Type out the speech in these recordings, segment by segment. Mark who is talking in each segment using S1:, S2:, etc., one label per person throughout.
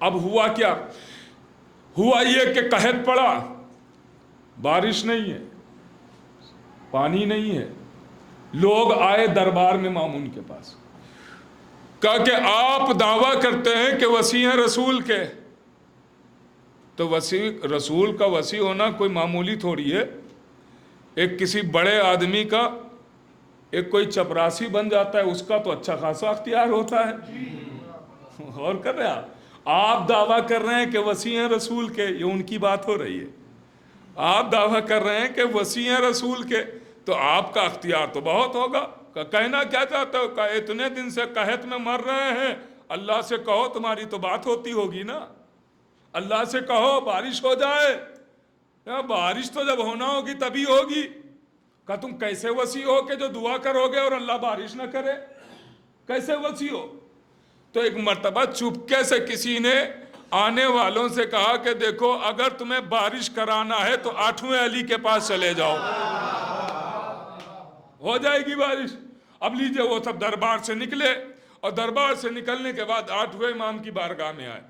S1: اب ہوا کیا؟ ہوا یہ کہ قحط پڑا، بارش نہیں ہے، پانی نہیں ہے. لوگ آئے دربار میں مامون کے پاس، کہا کہ آپ دعویٰ کرتے ہیں کہ وسیع ہیں رسول کے. تو وسیع رسول کا وسیع ہونا کوئی معمولی تھوڑی ہے. ایک کسی بڑے آدمی کا ایک کوئی چپراسی بن جاتا ہے، اس کا تو اچھا خاصا اختیار ہوتا ہے. اور کر رہے آپ دعویٰ کر رہے ہیں کہ وسیع ہیں رسول کے، یہ ان کی بات ہو رہی ہے. آپ دعویٰ کر رہے ہیں کہ وسیع ہیں رسول کے، تو آپ کا اختیار تو بہت ہوگا. کہنا کیا چاہتے ہو؟ کہ اتنے دن سے قحط میں مر رہے ہیں، اللہ سے کہو تمہاری تو بات ہوتی ہوگی نا، اللہ سے کہو بارش ہو جائے. بارش تو جب ہونا ہوگی تبھی ہوگی. کہ تم کیسے وسیع ہو کہ جو دعا کرو گے اور اللہ بارش نہ کرے؟ کیسے وسیع ہو؟ تو ایک مرتبہ چپکے سے کسی نے آنے والوں سے کہا کہ دیکھو اگر تمہیں بارش کرانا ہے تو 8ویں علی کے پاس چلے جاؤ، ہو جائے گی بارش. اب لیجئے وہ سب دربار سے نکلے، اور دربار سے نکلنے کے بعد 8ویں امام کی بارگاہ میں آئے.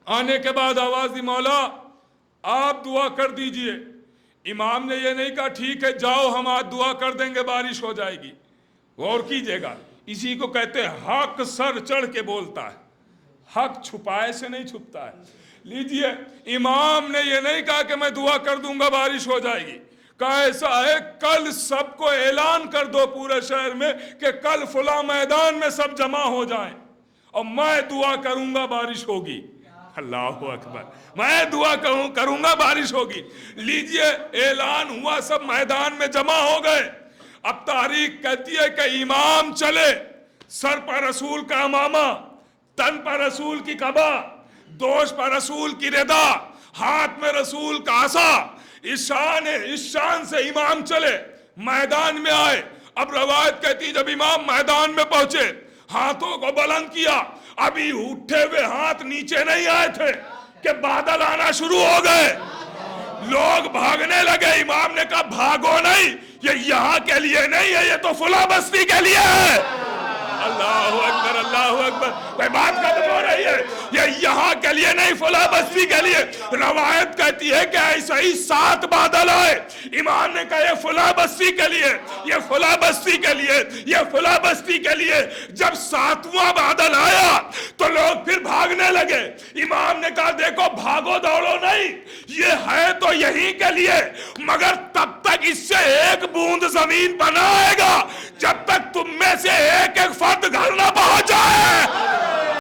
S1: آنے کے بعد آواز دی مولا آپ دعا کر دیجئے. امام نے یہ نہیں کہا ٹھیک ہے جاؤ ہم آج دعا کر دیں گے بارش ہو جائے گی. غور کیجئے گا، اسی کو کہتے ہیں حق سر چڑھ کے بولتا ہے، حق چھپائے سے نہیں چھپتا ہے. لیجئے امام نے یہ نہیں کہا کہ میں دعا کر دوں گا بارش ہو جائے گی. کہا ایسا ہے کل سب کو اعلان کر دو پورے شہر میں کہ کل فلاں میدان میں سب جمع ہو جائیں اور میں دعا کروں گا بارش ہوگی. اللہ اکبر، میں دعا کروں گا بارش ہوگی. لیجئے اعلان ہوا، سب میدان میں جمع ہو گئے. اب تاریخ کہتی ہے کہ امام چلے، سر پر رسول کا امامہ، تن پر رسول کی قبا، دوش پر رسول کی ردا، ہاتھ میں رسول کا عصا. اس شان سے امام چلے، میدان میں آئے. اب روایت کہتی جب امام میدان میں پہنچے ہاتھوں کو بلند کیا، ابھی اٹھے ہوئے ہاتھ نیچے نہیں آئے تھے کہ بادل آنا شروع ہو گئے. لوگ بھاگنے لگے. امام نے کہا بھاگو نہیں، یہ یہاں کے لیے نہیں ہے، یہ تو فلاں بستی کے لیے ہے. اللہ اکبر، اللہ اکبر. کوئی بات ختم ہو رہی ہے؟ یہ یہاں کے لیے نہیں، فلاں بستی کے لیے. روایت کہتی ہے کہ ایسا ہی 7 بادل آئے. امام نے کہا یہ فلاں بستی کے لیے، یہ فلاں بستی کے لیے، یہ فلاں بستی کے لیے. جب 7واں بادل آیا تو لوگ پھر بھاگنے لگے. امام نے کہا دیکھو بھاگو دوڑو نہیں، یہ ہے تو یہی کے لیے، مگر تب تک اس سے ایک بوند زمین پر نہ آئے گا جب تک تم میں سے ایک ایک فرد گھر نہ پہنچ